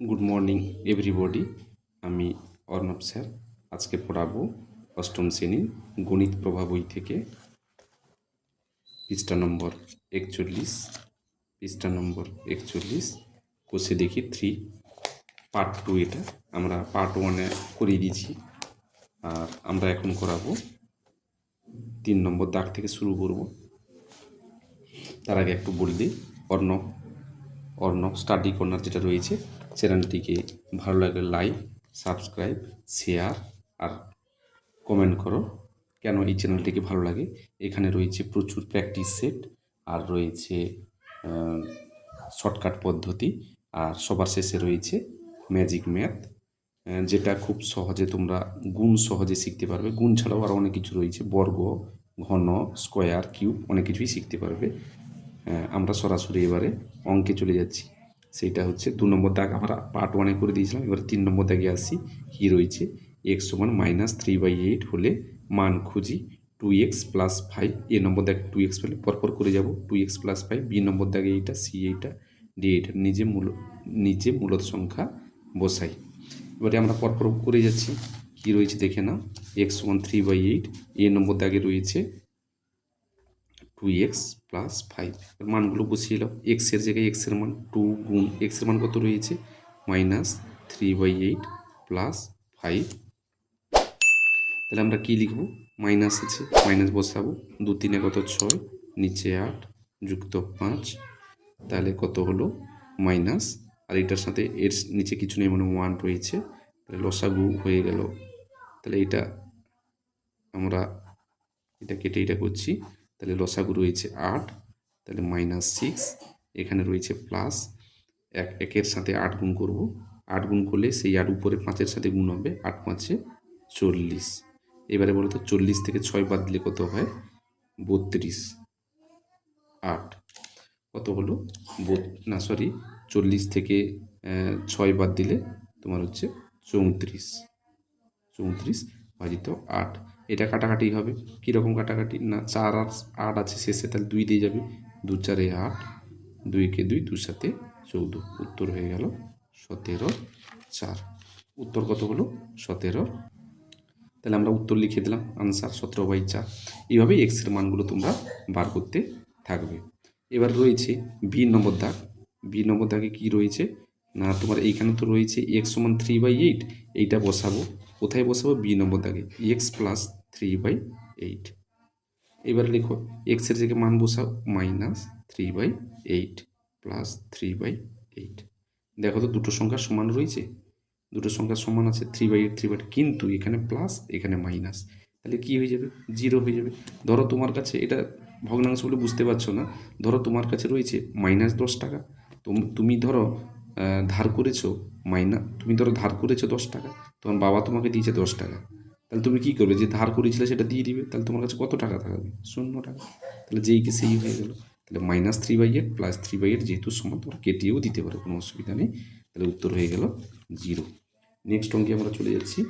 Good morning everybody. আমি Arnab sir আজকে পড়াবো অষ্টম শ্রেণীর গণিত প্রভা বই থেকে পৃষ্ঠা নম্বর 41। পৃষ্ঠা নম্বর 41 কোষে দেখি 3 পার্ট 2। এটা আমরা পার্ট 1-এ করিয়ে দিয়েছি, আর আমরা এখন করাবো 3 নম্বর দাগ থেকে শুরু করব। তার আগে একটু বলে দিই, অর্ণব স্টাডি কর্নার যেটা রয়েছে, চ্যানেলটিকে ভালো লাগলে লাইক, সাবস্ক্রাইব, শেয়ার আর কমেন্ট করো। কেন এই চ্যানেলটিকে ভালো লাগে? এখানে রয়েছে প্রচুর প্র্যাকটিস সেট, আর রয়েছে শর্টকাট পদ্ধতি, আর সবার শেষে রয়েছে ম্যাজিক ম্যাথ, যেটা খুব সহজে তোমরা গুণ সহজে শিখতে পারবে। গুণ ছাড়াও আরও অনেক কিছু রয়েছে, বর্গ, ঘন, স্কোয়ার, কিউব, অনেক কিছুই শিখতে পারবে। আমরা সরাসরি এবারে অঙ্কে চলে যাচ্ছি। সেইটা হচ্ছে 2 নম্বর দাগ আমরা পার্ট 1-এ করে দিয়েছিলাম। এবার 3 নম্বর দাগে আসি। কী রয়েছে? x সমান -3/8 হলে মান খুঁজি 2x + 5। এ নম্বর দাগে 2x পেলে পরপর করে যাব, 2x + 5। বি নম্বর দাগে এইটা, সি এইটা, ডি এইটা। নিজে মূলদ সংখ্যা বসাই। এবারে আমরা পরপর করে যাচ্ছি। কী রয়েছে দেখে নাও। x সমান 3/8। এ নম্বর দাগে রয়েছে 2x + 5। মানগুলো বসিয়ে দাও। এক্সের জায়গায় এক্সের মান 2 গুণ এক্সের মান কত রয়েছে? -3/8 + 5। তাহলে আমরা কী লিখব? মাইনাস আছে, মাইনাস বসাবো। 2 3 কত? 6, নিচে 8 যুক্ত 5। তাহলে কত হলো? মাইনাস, আর এটার সাথে এর নিচে কিছু নেই, মানে 1 রয়েছে। তাহলে লসাগু হয়ে গেল। তাহলে এটা আমরা এটা কেটে এটা করছি। তাহলে লসাগু রয়েছে 8, তাহলে -6। এখানে রয়েছে প্লাস, একের সাথে 8 গুণ করব। 8 গুণ করলে সেই 8 উপরে 5-এর সাথে গুণ হবে, 8 5 40। এবারে বলো তো 40 থেকে 6 বাদ দিলে কত হয়? 32। 8 কত হলো? না সরি, 40 থেকে 6 বাদ দিলে তোমার হচ্ছে 34। 34 ভাজিত 8। এটা কাটাকাটি হবে। কীরকম কাটাকাটি? না 4 আর 8 আছে শেষে, তাহলে 2 দিয়ে যাবে। 2 4 8, 2 কে 2, 2 7 14। উত্তর হয়ে গেল 17/4। উত্তর কত হলো? 17। তাহলে আমরা উত্তর লিখে দিলাম, আনসার 17/4। এইভাবে এক্সের মানগুলো তোমরা বার করতে থাকবে। এবার রয়েছে বি নম্বর দাগ। বি নম্বর দাগে কী রয়েছে? না তোমার এইখানে তো রয়েছে x সমান 3/8। এইটা বসাবো। কোথায় বসাবো? বি নম্বর দাগে, x + 3/8। এবার লিখো, এক্সের জায়গায় মান বসাও, -3/8 + 3/8। দেখো তো দুটো সংখ্যা সমান রয়েছে? দুটো সংখ্যা সমান আছে, 3/8 3/8, কিন্তু এখানে প্লাস এখানে মাইনাস। তাহলে কী হয়ে যাবে? 0 হয়ে যাবে। ধরো তোমার কাছে এটা ভগ্নাংশ বলে বুঝতে পারছো না। ধরো তোমার কাছে রয়েছে -10 টাকা। তুমি ধরো ধার করেছো, তুমি ধরো ধার করেছো 10 টাকা, তোমার বাবা তোমাকে দিয়েছে 10 টাকা। তাহলে তুমি কী করবে? যে ধার করেছিলে সেটা দিয়ে দিবে। তাহলে তোমার কাছে কত টাকা থাকবে? 0 টাকা। তাহলে যেই কে সেই হয়ে গেল। তাহলে -3/8 + 3/8 যেহেতু সমান, তোমরা কেটেও দিতে পারো, কোনো অসুবিধা নেই। তাহলে উত্তর হয়ে গেল 0। নেক্সট অঙ্কে আমরা চলে যাচ্ছি।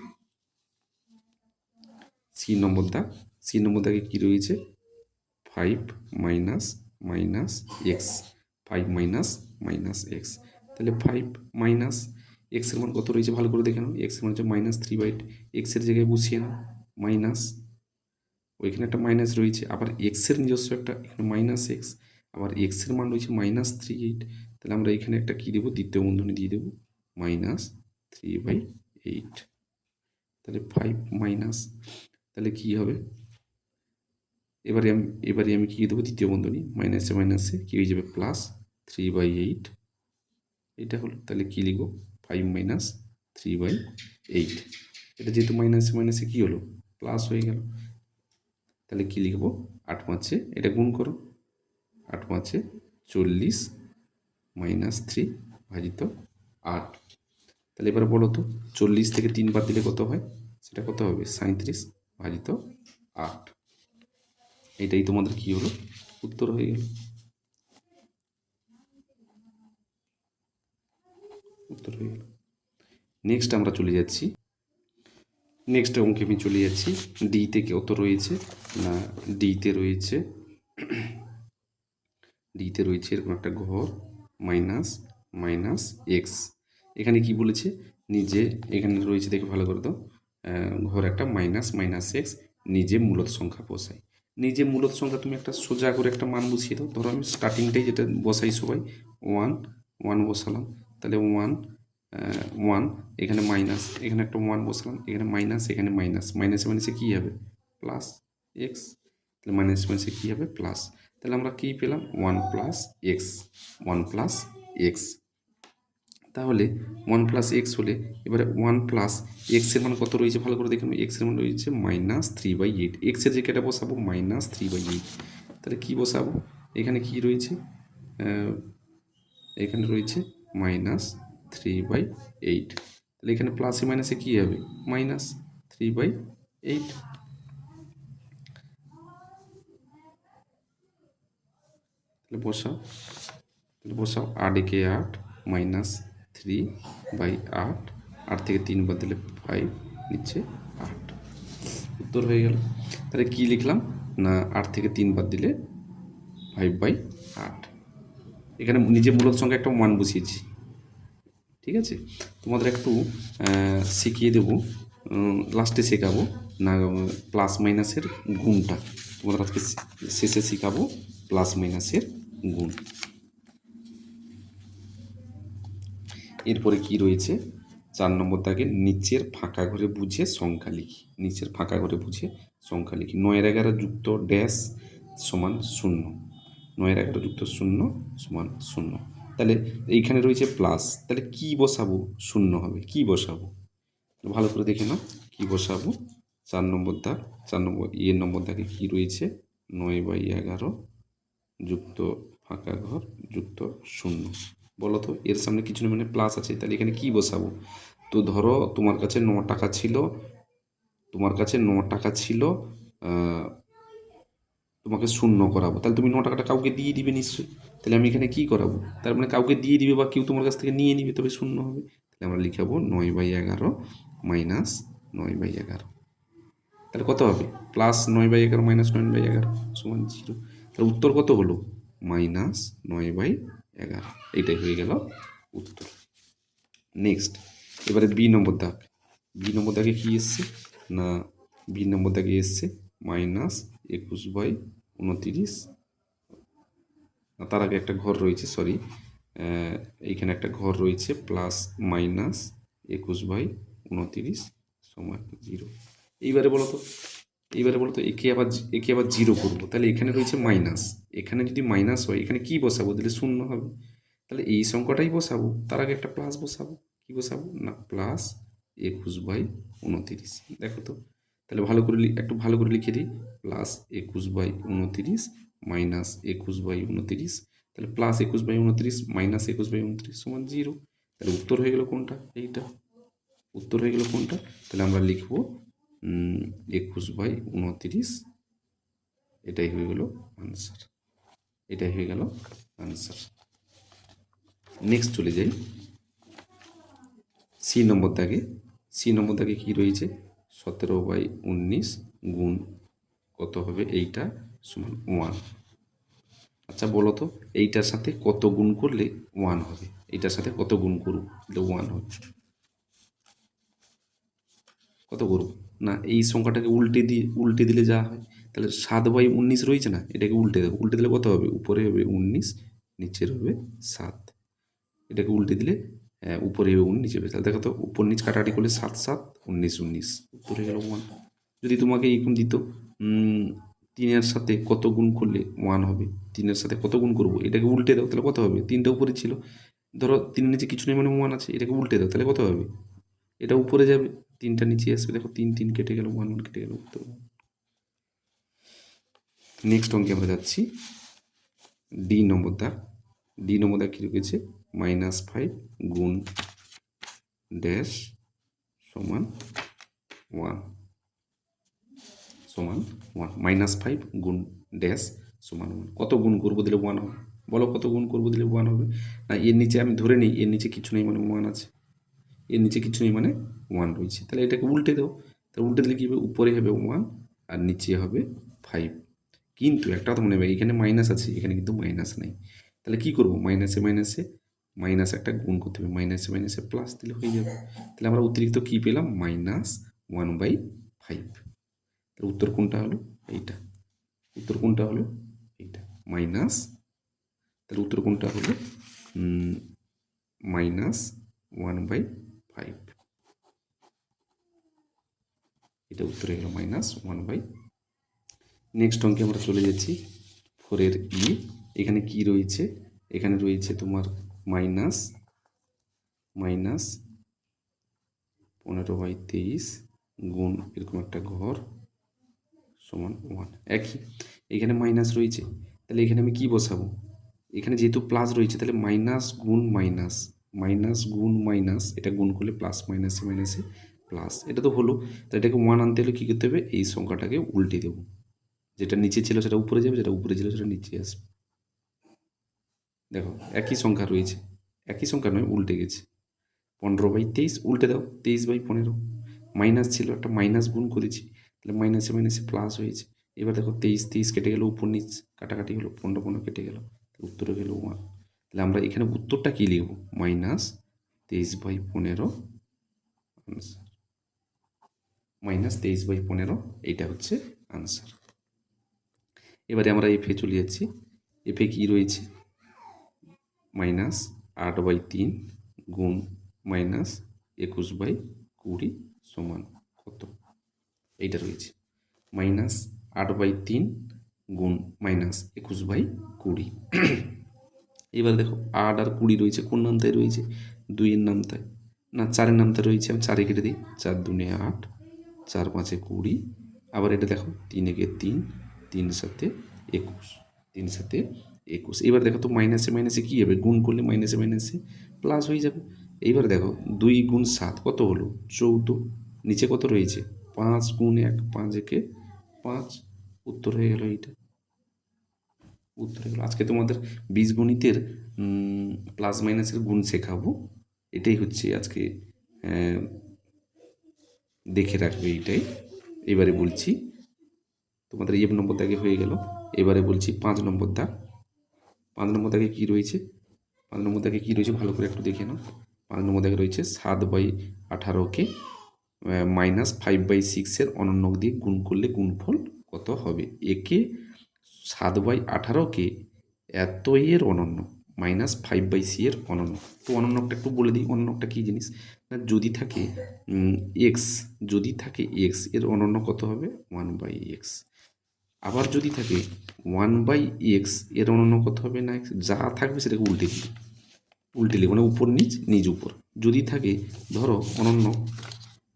সি নম্বর দাগ। সি নম্বর দাগে কী রয়েছে? 5 - - x। 5 - - x। তাহলে 5 মাইনাস এক্সের মান কত রয়েছে ভালো করে দেখে নাও। এক্সের মান হচ্ছে -3/8। এক্সের জায়গায় বসিয়ে নাও মাইনাস, ওইখানে একটা মাইনাস রয়েছে, আবার এক্সের নিজস্ব একটা এখানে -x, আবার এক্সের মান রয়েছে -3/8। তাহলে আমরা এখানে একটা কী দেবো? দ্বিতীয় বন্ধনী দিয়ে দেবো, -3/8। তাহলে 5 মাইনাস, তাহলে কী হবে? এবারে আমি কী দেবো? দ্বিতীয় বন্ধনী, মাইনাসে মাইনাসে কী হয়ে যাবে? +3/8। এটা হলো। তাহলে কী লিখব? 5 - 3/8। এটা যেহেতু মাইনাসে মাইনাসে কী হলো? প্লাস হয়ে গেল। তাহলে কী লিখব? 8 5 এটা গুণ করো, 8 5 40 -3 ভাজিত 8। তাহলে এবার বলো তো 40 থেকে 3 বাদ দিলে কত হয়? সেটা কত হবে? 37 ভাজিত 8। এটাই তোমাদের কী হলো? উত্তর হয়ে গেল। উত্তর হয়ে গেল। নেক্সট আমরা চলে যাচ্ছি। নেক্সট অঙ্কে আমি চলে যাচ্ছি। ডিতে কত রয়েছে? না ডিতে রয়েছে এরকম একটা ঘর, -x। এখানে কি বলেছে, নিজে এখানে রয়েছে দেখে ভালো করে দাও, ঘর একটা মাইনাস মাইনাস এক্স, নিজে মূলত সংখ্যা বসাই। নিজে মূলত সংখ্যা তুমি একটা সোজা করে একটা মান বসিয়ে দাও। ধরো আমি স্টার্টিংটাই যেটা বসাই সবাই, ওয়ান ওয়ান বসালাম, তাহলে ওয়ান ওয়ান, এখানে মাইনাস, এখানে একটা ওয়ান বসালাম, এখানে মাইনাস, এখানে মাইনাস, মাইনাসে মাইনাসে কী হবে প্লাস এক্স, তাহলে মাইনাস মাইনাসে কী হবে প্লাস। তাহলে আমরা কী পেলাম, one plus x, one plus x. তাহলে ওয়ান প্লাস এক্স হলে এবারে ওয়ান প্লাস এক্সের মান কত রয়েছে ভালো করে দেখুন, এক্সের মান রয়েছে -3/8। এক্সের জায়গাটা বসাবো -3/8, তাহলে কী বসাবো, এখানে কি রয়েছে, এখানে রয়েছে -3/8, তাহলে এখানে প্লাসে মাইনাসে কী হবে -3/8। তাহলে বসাও, বসাও 8 একে 8 -3/8, 8 থেকে 3 বাদ দিলে 5, নিচে 8, উত্তর হয়ে গেল। তাহলে কি লিখলাম না, 8 থেকে 3 বাদ দিলে 5/8। এখানে নিজে মূলত সংখ্যা একটা মান বসিয়েছি। ঠিক আছে, তোমাদের একটু শিখিয়ে দেবো, লাস্টে শেখাবো না প্লাস মাইনাসের গুণটা, তোমাদের আজকে শেষে শেখাবো প্লাস মাইনাসের গুণ। এরপরে কি রয়েছে, 4 নম্বর দাগে নিচের ফাঁকা ঘরে বুঝে সংখ্যা লিখি। নিচের ফাঁকা ঘরে বুঝে সংখ্যা লিখি। 9-11 যুক্ত ড্যাশ সমান 0, 9-11 যুক্ত 0 সমান 0। তাহলে এইখানে রয়েছে প্লাস, তাহলে কি বসাবো, 0 হবে, কি বসাবো ভালো করে দেখে নাও, কি বসাবো। 4 নম্বর দাগ, 4 নম্বর নম্বর দাগে কি রয়েছে, 9/11 যুক্ত ফাঁকা ঘর যুক্ত 0। বলো তো এর সামনে কিছু না মানে প্লাস আছে, তাহলে এখানে কি বসাবো। তো ধরো তোমার কাছে 9 টাকা ছিল, তোমার কাছে 9 টাকা ছিল, তোমাকে 0 করাবো, তাহলে তুমি 9 টাকাটা কাউকে দিয়ে দিবে নিশ্চয়ই। তাহলে আমি এখানে কি করাবো, তার মানে কাউকে দিয়ে দিবে বা কেউ তোমার কাছ থেকে নিয়ে নিবে, তবে 0 হবে। তাহলে আমরা লিখাবো 9/11 মাইনাস 9/11, তাহলে কত হবে +9/11 মাইনাস 9/11 সমান 0। তাহলে উত্তর কত হলো -9/11, এইটাই হয়ে গেল উত্তর। নেক্সট এবারে বি নম্বর দাগ। বি নম্বর দাগে কী এসছে না, বি নম্বর দাগে এসছে -21/29, তার আগে একটা ঘর রয়েছে, সরি, এইখানে একটা ঘর রয়েছে +-21/29 সমান 0। এইবারে বলো তো, একে আবার 0 করবো, তাহলে এখানে রয়েছে মাইনাস, এখানে যদি মাইনাস হয় এখানে কি বসাবো, দিলে 0 হবে, তাহলে এই সংখ্যাটাই বসাবো, তার আগে একটা প্লাস বসাবো। কি বসাবো না +21/29, দেখো তো, তাহলে একটু ভালো করে লিখে দিই, +21/29 -21/29, তাহলে +21/29 -21/29 সমান 0। তাহলে উত্তর হয়ে গেল কোনটা, এইটা উত্তর হয়ে গেল কোনটা, তাহলে আমরা লিখব 21/29, এটাই হয়ে গেল আনসার, এটাই হয়ে গেল আনসার। নেক্সট চলে যাই সি নম্বর দাগে। সি নম্বর দাগে কী রয়েছে, 17/19 গুণ কত হবে, এইটা সমান 1। আচ্ছা বলো তো এইটার সাথে কত গুণ করলে 1 হবে, এইটার সাথে কত গুণ করব, তাহলে 1 হবে, কত করব না এই সংখ্যাটাকে উল্টে দিলে যা হয়, তাহলে 7/19 রয়েছে না, এটাকে উল্টে দেবো, উল্টে দিলে কত হবে, উপরে হবে 19, নিচের হবে 7, এটাকে উল্টে দিলে উপরে হবে 19, নিচে হবে, তাহলে দেখো তো উপর নিচ কাটাকাটি করলে 7 7 19 19, উত্তর হয়ে গেল 1। যদি তোমাকে এইরকম দিত 3-এর সাথে কত গুণ করলে 1 হবে, 3-এর সাথে কত গুণ করবো, এটাকে উল্টে দাও, তাহলে কত হবে, 3টা উপরে ছিল, ধরো 3-এর নিচে কিছু নেই মানে 1 আছে, এটাকে উল্টে দাও, তাহলে কত হবে, এটা উপরে যাবে, 3টা নিচে আসবে, দেখো 3 3 কেটে গেল, 1 1 কেটে গেল, উত্তর। নেক্সট অঙ্কে আমরা যাচ্ছি ডি নম্বর দাগ। ডি নম্বর দাগ কী রয়েছে, -5 গুণ ড্যাশ সমান 1 সমান 1, -5 গুণ ড্যাশ সমান 1, কত গুণ করবো দিলে 1 হবে, বলো কত গুণ করবো দিলে 1 হবে, না এর নিচে আমি ধরে নিই এর নিচে কিছু নেই মানে 1 আছে, এর নিচে কিছু নেই মানে 1 রয়েছে, তাহলে এটাকে উল্টে দাও, তাহলে উল্টে দিলে কী হবে, উপরে হবে 1 আর নিচে হবে 5। কিন্তু একটা কথা মনে হবে, এখানে মাইনাস আছে, এখানে কিন্তু মাইনাস নেই, তাহলে কি করব, মাইনাসে মাইনাসে মাইনাস একটা গুণ করতে হবে, মাইনাসে মাইনাসে প্লাস দিলে হয়ে যাবে। তাহলে আমরা অতিরিক্ত কী পেলাম? -1/5। তাহলে উত্তর কোনটা হলো? এইটা। উত্তর কোনটা হলো? এইটা মাইনাস। তাহলে উত্তর কোনটা হলো? -1/5। এটা উত্তরে গেল -1/। নেক্সট অঙ্কে আমরা চলে যাচ্ছি 4-এর ই। এখানে কি রয়েছে? এখানে রয়েছে তোমার মাইনাস 15/23 গুণ এরকম একটা ঘর সমান 1 একই। এখানে মাইনাস রয়েছে, তাহলে এখানে আমি কি বসাবো? এখানে যেহেতু প্লাস রয়েছে তাহলে মাইনাস গুণ মাইনাস, মাইনাস গুণ মাইনাস, এটা গুণ করলে প্লাস, মাইনাসে মাইনাসে প্লাস, এটা তো হলো। তো এটাকে 1 আনতে হলে কী করতে হবে? এই সংখ্যাটাকে উল্টে দেবো, যেটা নিচে ছিল সেটা উপরে যাবে, যেটা উপরে ছিল সেটা নিচে আসবে। দেখো একই সংখ্যা রয়েছে, একই সংখ্যা নয়, উল্টে গেছে। 15/23 উল্টে দাও 23/15। মাইনাস ছিল, একটা মাইনাস গুণ করেছি, তাহলে মাইনাসে মাইনাসে প্লাস হয়েছে। এবার দেখো 23 কেটে গেল, উপর নিচ কাটাকাটি হলো, 15 কেটে গেল, উত্তরে গেল 1। তাহলে আমরা এখানে উত্তরটা কী লিখব? -23/15 আনসার। -23/15 এইটা হচ্ছে আনসার। এবারে আমরা এফে চলে যাচ্ছি। এফে কী রয়েছে? -8/3 গুণ -21/20 সমান কত? এইটা রয়েছে -8/3 গুণ -21/20। এবার দেখো 8 আর 20 রয়েছে, কোন নামতায় রয়েছে? 2-এর নামতায়, না 4-এর নামতায় রয়েছে। আমি 4-এ কেটে দিই, 4 2 8, 4 5 20। আবার এটা দেখো 3 একে 3, 3 7 21, 3 7 21। এবার দেখো তো মাইনাসে মাইনাসে কী হবে? গুণ করলে মাইনাসে মাইনাসে প্লাস হয়ে যাবে। এইবার দেখো 2 গুণ 7 কত হলো? 14। নিচে কত রয়েছে? 5 গুণ 1, 5 একে 5। উত্তর হয়ে গেল এইটা, উত্তর হয়ে গেল। আজকে তোমাদের বীজগণিতের প্লাস মাইনাসের গুণ শেখাবো, এটাই হচ্ছে আজকে, দেখে রাখবে এইটাই। এবারে বলছি তোমাদের 1 নম্বর দাগে হয়ে গেল। এবারে বলছি 5 নম্বর দাগ। 5 নম্বর দাগে কী রয়েছে? 5 নম্বর দাগে কী রয়েছে ভালো করে একটু দেখে নাও। 5 নম্বর দাগে রয়েছে 7/18কে -5/6 অনন্যক দিয়ে গুণ করলে গুণফল কত হবে? একে 7/18কে এত এর অনন্য -5/c এর অনন্য। তো অনন্যকটা একটু বলে দিই, অনন্যকটা কী জিনিস না, যদি থাকে এক্স, যদি থাকে এক্স এর অনন্য কত হবে? 1/x। আবার যদি থাকে 1/x এর অনন্য কত হবে? না যা থাকবে সেটাকে উল্টে দিই, উল্টে লিখব, মানে উপর নিচ নিচ উপর। যদি থাকে ধরো অনন্য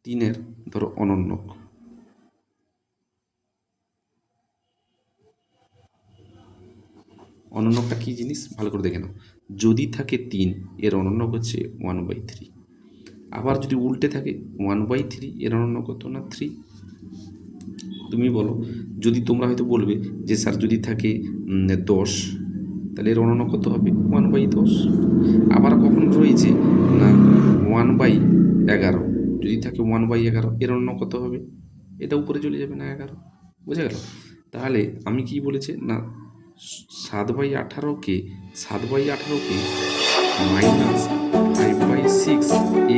3-এর, ধরো অনন্যক, অনন্যকটা কী জিনিস ভালো করে দেখে নাও। যদি থাকে 3 এর অনন্যক হচ্ছে 1/3। আবার যদি উল্টে থাকে 1/3 এর অনন্য কত? না 3। তুমি বলো, যদি তোমরা হয়তো বলবে যে স্যার যদি থাকে 10, তাহলে এর অনন্য কত হবে? 1/10। আবার কখন রয়েছে না 1/11, যদি থাকে 1/11 এর অনন্য কত হবে? এটা উপরে চলে যাবে না 11, বুঝে গেল? তাহলে আমি কি বলেছি না 7/18কে -5/6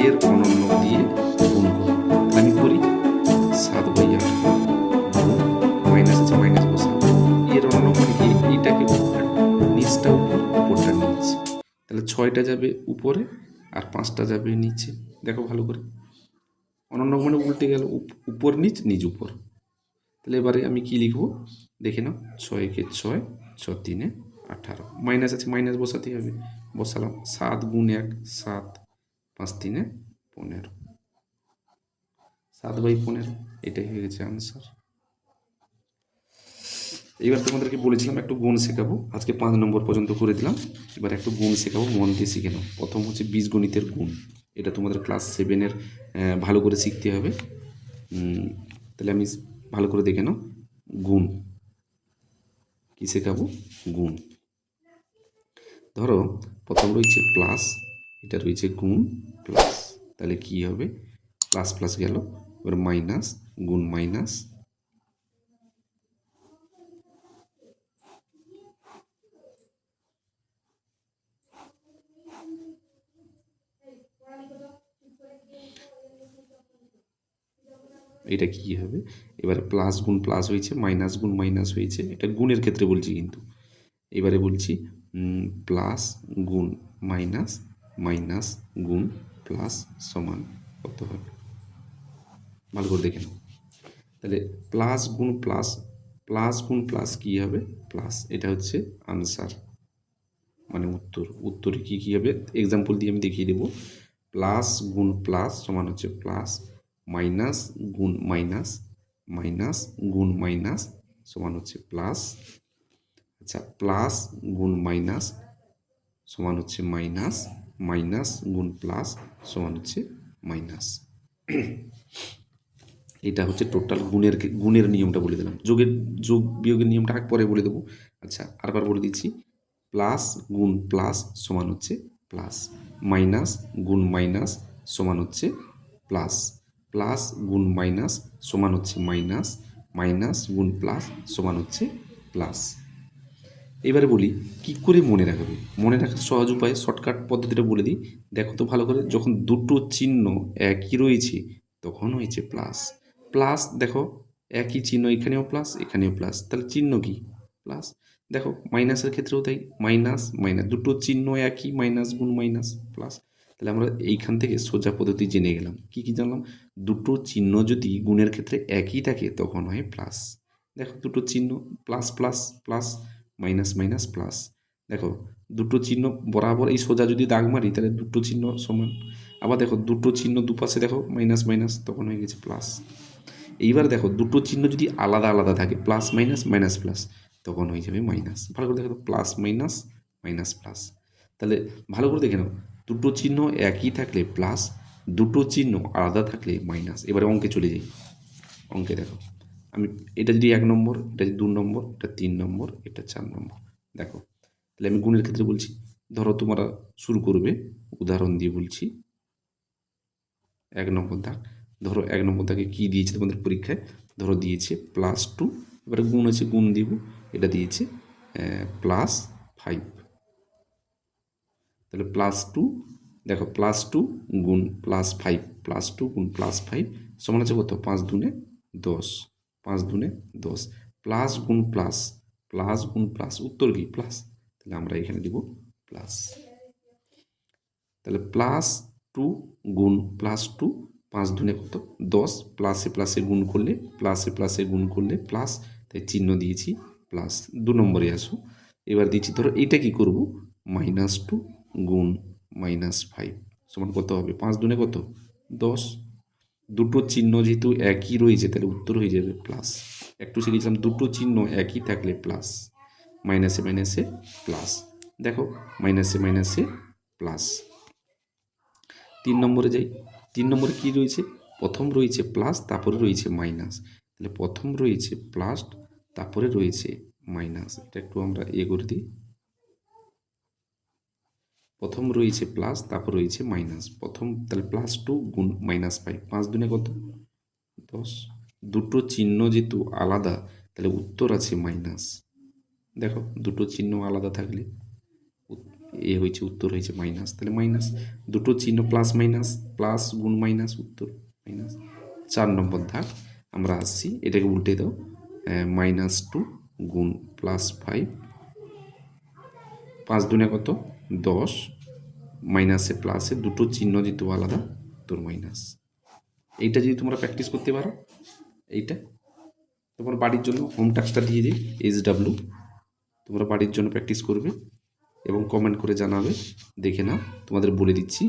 এর অনন্য দিয়ে গুণ করব। আমি করি 7/18 গুণ, মাইনাস আছে মাইনাস বসাবো, এর অনন্য মানে কি? এইটাকে নিচটা উপর, উপরটা নিচ, তাহলে 6টা যাবে উপরে আর 5টা যাবে নিচে। দেখো ভালো করে, অনন্য মানে উল্টে গেল, উপর নিচ নিচ উপর। তাহলে এবারে আমি কি লিখব দেখে নাও, 6 কে 6, 6 3 18, মাইনাস আছে মাইনাস বসাতে হবে, বসালাম। 7 গুণ 1 7, 5 3 15, 7/15, এটাই হয়ে গেছে আনসার। এবার তোমাদেরকে বলেছিলাম একটু গুণ শেখাবো, আজকে 5 নম্বর পর্যন্ত করে দিলাম। এবার একটু গুণ শেখাবো, মন দিয়ে শিখে নাও। প্রথম হচ্ছে বীজগণিতের গুণ, এটা তোমাদের ক্লাস 7-এর ভালো করে শিখতে হবে। তাহলে আমি ভালো করে দেখে নাও। গুণ কী শেখাবো? গুণ। ধরো প্রথম রয়েছে প্লাস, এটা রয়েছে গুণ প্লাস, তাহলে কি হবে? প্লাস প্লাস গেল, এবার মাইনাস, গুণ মাইনাস, এটা কি হবে, এবারে প্লাস গুণ প্লাস হয়েছে, মাইনাস গুণ মাইনাস হয়েছে, এটা গুণের ক্ষেত্রে বলছি কিন্তু। এবারে বলছি প্লাস গুণ মাইনাস, মাইনাস গুণ প্লাস সমান কত হবে, ভালো করে দেখে নাও। তাহলে প্লাস গুণ প্লাস, প্লাস গুণ প্লাস কী হবে, প্লাস, এটা হচ্ছে আনসার মানে উত্তর। উত্তরে কী কী হবে এক্সাম্পল দিয়ে আমি দেখিয়ে দেবো। প্লাস গুণ প্লাস সমান হচ্ছে প্লাস, মাইনাস গুণ মাইনাস, মাইনাস গুণ মাইনাস সমান হচ্ছে প্লাস, আচ্ছা প্লাস গুণ মাইনাস সমান হচ্ছে মাইনাস, মাইনাস গুণ প্লাস সমান হচ্ছে মাইনাস। এটা হচ্ছে টোটাল গুণের নিয়মটা বলে দিলাম। যোগ বিয়োগের নিয়মটা পরে বলে দেবো। আচ্ছা আরবার বলে দিচ্ছি, প্লাস গুণ প্লাস সমান হচ্ছে প্লাস, মাইনাস গুণ মাইনাস সমান হচ্ছে প্লাস, প্লাস গুণ মাইনাস সমান হচ্ছে মাইনাস, মাইনাস গুণ প্লাস সমান হচ্ছে প্লাস। এবারে বলি কি করে মনে রাখবে। মনে রাখার সহজ উপায়, শর্টকাট পদ্ধতিটা বলে দিই, দেখো তো ভালো করে। যখন দুটো চিহ্ন একই রয়েছে তখন হয়েছে প্লাস। প্লাস দেখো একই চিহ্ন, এখানেও প্লাস এখানেও প্লাস, তাহলে চিহ্ন কি প্লাস। দেখো মাইনাসের ক্ষেত্রেও তাই, মাইনাস মাইনাস দুটো চিহ্ন একই, মাইনাস গুণ মাইনাস প্লাস। তাহলে আমরা এইখান থেকে সোজা পদ্ধতি জেনে গেলাম। কি কি জানলাম, দুটো চিহ্ন যদি গুণের ক্ষেত্রে একই থাকে তখন হয় প্লাস। দেখো দুটো চিহ্ন plus plus plus, minus minus plus. দেখো দুটো চিহ্ন বরাবর এই সোজা যদি দাগ মারি তাহলে দুটো চিহ্ন সমান। আবার দেখো দুটো চিহ্ন দুপাশে দেখো মাইনাস মাইনাস, তখন হয়ে গেছে প্লাস। এইবার দেখো দুটো চিহ্ন যদি আলাদা আলাদা থাকে, প্লাস মাইনাস মাইনাস প্লাস, তখন হয়ে যাবে মাইনাস। ভালো করে দেখো তো, প্লাস মাইনাস মাইনাস প্লাস। তাহলে ভালো করে দেখে নাও, দুটো চিহ্ন একই থাকলে প্লাস, দুটো চিহ্ন আলাদা থাকলে মাইনাস। এবারে অঙ্কে চলে যাই। অঙ্কে দেখো, আমি এটা যদি 1 নম্বর, এটা যদি 2 নম্বর, এটা 3 নম্বর, এটা 4 নম্বর। দেখো তাহলে আমি গুণের ক্ষেত্রে বলছি, ধরো তোমরা শুরু করবে, উদাহরণ দিয়ে বলছি। 1 নম্বর দাগ, ধরো 1 নম্বর দাগে কী দিয়েছে তোমাদের পরীক্ষায়, ধরো দিয়েছে +2, এবারে গুণ আছে গুণ দিব, এটা দিয়েছে +5। তাহলে +2, দেখো +2 গুণ +5, +2 গুণ +5 সমান আছে কত, 5 দুনে 10, 5 দুনে 10, প্লাস গুণ প্লাস, প্লাস গুণ প্লাস, উত্তর কি প্লাস, তাহলে আমরা এখানে দিব প্লাস। তাহলে +2 গুণ +2, 5 দুনে কত 10, প্লাসে প্লাসে গুণ করলে, প্লাসে প্লাসে গুণ করলে প্লাস, তাই চিহ্ন দিয়েছি প্লাস। 2 নম্বরে আসো, এবার দিচ্ছি ধরো এইটা কি করব, -2 গুণ -5 সমান কত হবে, 5 দুনে কত 10। দুটো চিহ্ন যেহেতু একই রয়েছে তাহলে উত্তর হয়ে যাবে প্লাস। একটু শিখেছিলাম দুটো চিহ্ন একই থাকলে প্লাস, মাইনাসে মাইনাসে প্লাস। দেখো মাইনাসে মাইনাসে প্লাস। 3 নম্বরে যাই। 3 নম্বরে কী রয়েছে, প্রথম রয়েছে প্লাস, তারপরে রয়েছে মাইনাস। তাহলে প্রথম রয়েছে প্লাস, তারপরে রয়েছে মাইনাস। এটা একটু আমরা করে দিই। প্রথম রয়েছে প্লাস, তারপর রয়েছে মাইনাস। প্রথম তাহলে +2 গুণ -5, 5 দুনে কত 10। দুটো চিহ্ন যেহেতু আলাদা তাহলে উত্তর আছে মাইনাস। দেখো দুটো চিহ্ন আলাদা থাকলে হয়েছে উত্তর হয়েছে মাইনাস, তাহলে মাইনাস। দুটো চিহ্ন প্লাস মাইনাস, প্লাস গুণ মাইনাস, উত্তর মাইনাস। 4 নম্বর ধাপ আমরা আসছি, এটাকে উল্টে দাও, -2 গুণ +5, 5 দুনে কত 10, মাইনাসে প্লাসে দুটো চিহ্ন যেহেতু আলাদা উত্তর মাইনাস। এইটা যদি তোমরা প্র্যাকটিস করতে পারো, এইটা তোমার বাড়ির জন্য হোম টাস্কটা দিয়ে দিই, SW তোমরা বাড়ির জন্য প্র্যাকটিস করবে এবং কমেন্ট করে জানাবে, দেখে নাও তোমাদের বলে দিচ্ছি।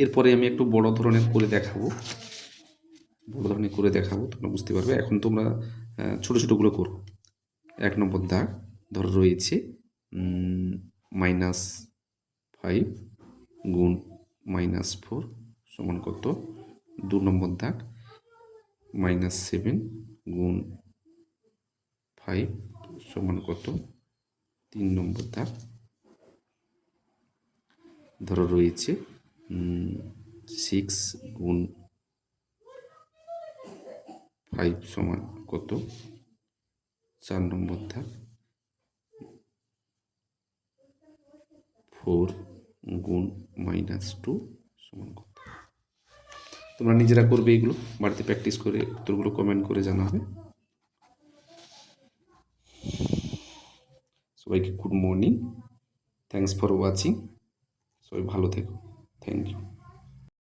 এরপরে আমি একটু বড় ধরনের করে দেখাবো, বড় ধরনের করে দেখাবো, তোমরা বুঝতে পারবে। এখন তোমরা ছোটো ছোটোগুলো করো। 1 নম্বর দাগ ধরো রয়েছে -5 গুণ -4 সমান কত। 2 নম্বর দাগ -7 গুণ 5 সমান কত। 3 নম্বর দাগ ধরো রয়েছে 6 গুণ 5 সমান কত। 4 নম্বর ধাপ 4 গুণ -2 সমান কত। তো তোমরা নিজেরা করবে এগুলো, বাড়িতে প্র্যাকটিস করে উত্তরগুলো কমেন্ট করে জানাবে। সবাইকে good morning, thanks for watching, সবাই ভালো থেকো, থ্যাংক ইউ।